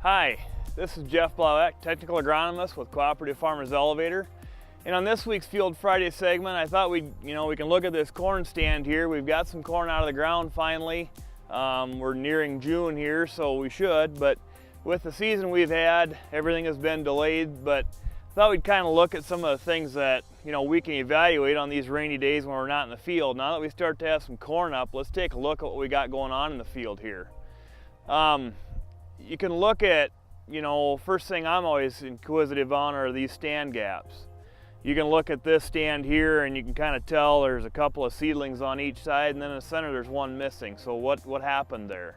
Hi, this is Jeff Blaueck, Technical Agronomist with Cooperative Farmers Elevator. And on this week's Field Friday segment, I thought we can look at this corn stand here. We've got some corn out of the ground finally. We're nearing June here, so we should, but with the season we've had, everything has been delayed, but I thought we'd kind of look at some of the things that we can evaluate on these rainy days when we're not in the field. Now that we start to have some corn up, let's take a look at what we got going on in the field here. You can look at, first thing I'm always inquisitive on are these stand gaps. You can look at this stand here and you can kind of tell there's a couple of seedlings on each side, and then in the center there's one missing. So what happened there?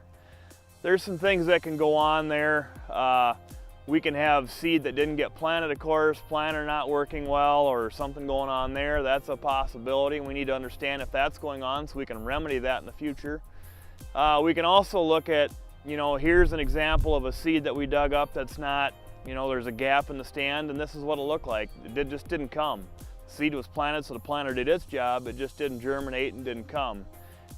There's some things that can go on there. We can have seed that didn't get planted, of course, planter not working well or something going on there. That's a possibility. We need to understand if that's going on so we can remedy that in the future. We can also look at, here's an example of a seed that we dug up that's not, there's a gap in the stand, and this is what it looked like. It just didn't come. The seed was planted, so the planter did its job. It just didn't germinate and didn't come.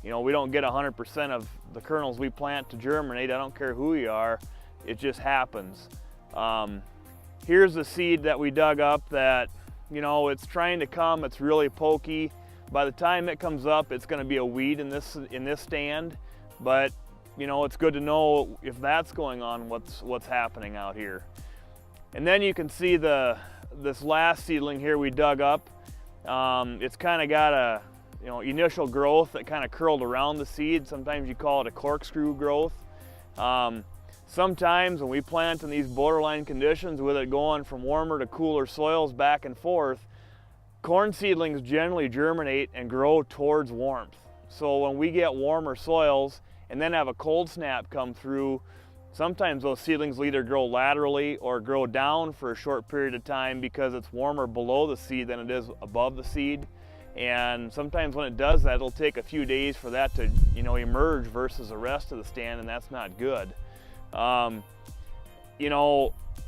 We don't get 100% of the kernels we plant to germinate. I don't care who you are. It just happens. Here's the seed that we dug up that, it's trying to come. It's really pokey. By the time it comes up, it's going to be a weed in this stand. But it's good to know if that's going on, what's happening out here. And then you can see this last seedling here we dug up. It's kind of got a initial growth that kind of curled around the seed. Sometimes you call it a corkscrew growth. Sometimes when we plant in these borderline conditions with it going from warmer to cooler soils back and forth, corn seedlings generally germinate and grow towards warmth. So when we get warmer soils and then have a cold snap come through, sometimes those seedlings will either grow laterally or grow down for a short period of time because it's warmer below the seed than it is above the seed. And sometimes when it does that, it'll take a few days for that to emerge versus the rest of the stand, and that's not good.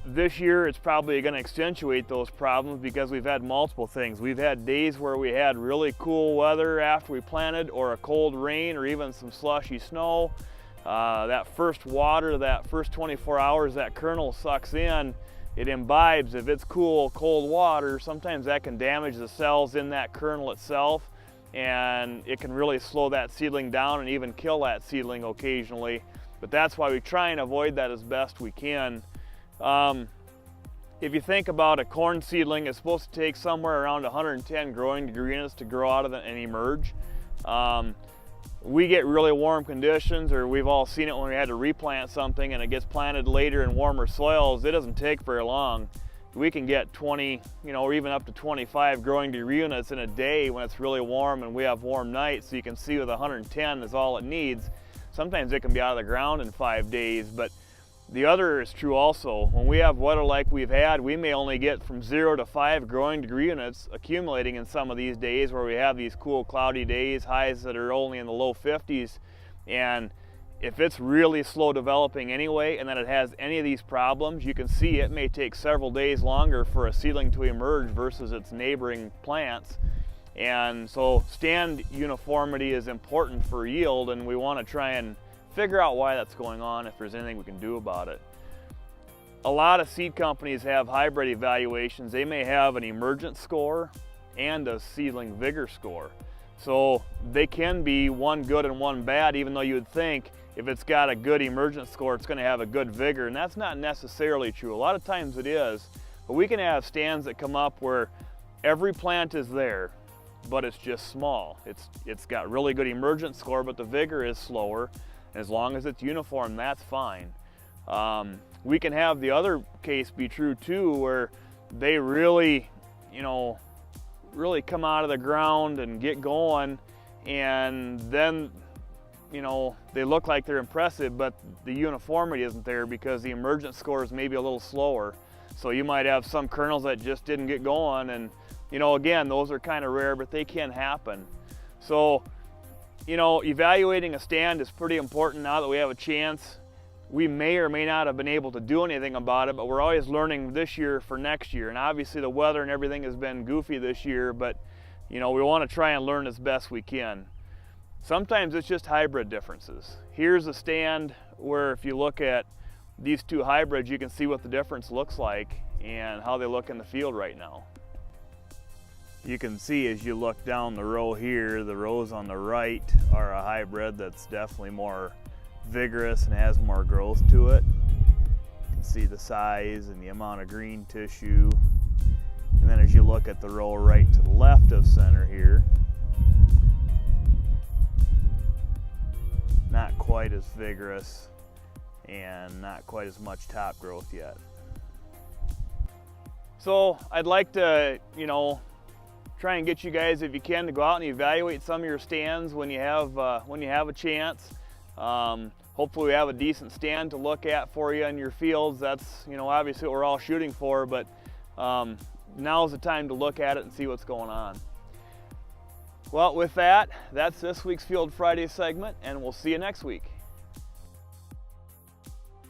This year it's probably going to accentuate those problems because we've had multiple things. We've had days where we had really cool weather after we planted, or a cold rain, or even some slushy snow. That first water, that first 24 hours that kernel sucks in, it imbibes. If it's cool, cold water, sometimes that can damage the cells in that kernel itself, and it can really slow that seedling down and even kill that seedling occasionally. But that's why we try and avoid that as best we can. If you think about a corn seedling, it's supposed to take somewhere around 110 growing degree units to grow out of it and emerge. We get really warm conditions, or we've all seen it when we had to replant something and it gets planted later in warmer soils. It doesn't take very long. We can get 20, or even up to 25 growing degree units in a day when it's really warm and we have warm nights. So you can see with 110 is all it needs. Sometimes it can be out of the ground in 5 days, but the other is true also. When we have weather like we've had, we may only get from 0 to 5 growing degree units accumulating in some of these days where we have these cool cloudy days, highs that are only in the low 50s. And if it's really slow developing anyway, and then it has any of these problems, you can see it may take several days longer for a seedling to emerge versus its neighboring plants. And so stand uniformity is important for yield, and we want to try and figure out why that's going on, if there's anything we can do about it. A lot of seed companies have hybrid evaluations. They may have an emergence score and a seedling vigor score. So they can be one good and one bad, even though you would think if it's got a good emergence score, it's going to have a good vigor, and that's not necessarily true. A lot of times it is, but we can have stands that come up where every plant is there, but it's just small. It's got really good emergence score, but the vigor is slower. As long as it's uniform, that's fine. We can have the other case be true too, where they really, really come out of the ground and get going, and then, they look like they're impressive, but the uniformity isn't there because the emergence score is maybe a little slower. So you might have some kernels that just didn't get going, and again, those are kind of rare, but they can happen. So evaluating a stand is pretty important now that we have a chance. We may or may not have been able to do anything about it, but we're always learning this year for next year. And obviously the weather and everything has been goofy this year, but we want to try and learn as best we can. Sometimes it's just hybrid differences. Here's a stand where if you look at these two hybrids, you can see what the difference looks like and how they look in the field right now. You can see as you look down the row here, the rows on the right are a hybrid that's definitely more vigorous and has more growth to it. You can see the size and the amount of green tissue. And then as you look at the row right to the left of center here, not quite as vigorous and not quite as much top growth yet. So I'd like to, try and get you guys, if you can, to go out and evaluate some of your stands when you have a chance. Hopefully we have a decent stand to look at for you in your fields. That's obviously what we're all shooting for, but now's the time to look at it and see what's going on. Well, with that, that's this week's Field Friday segment, and we'll see you next week.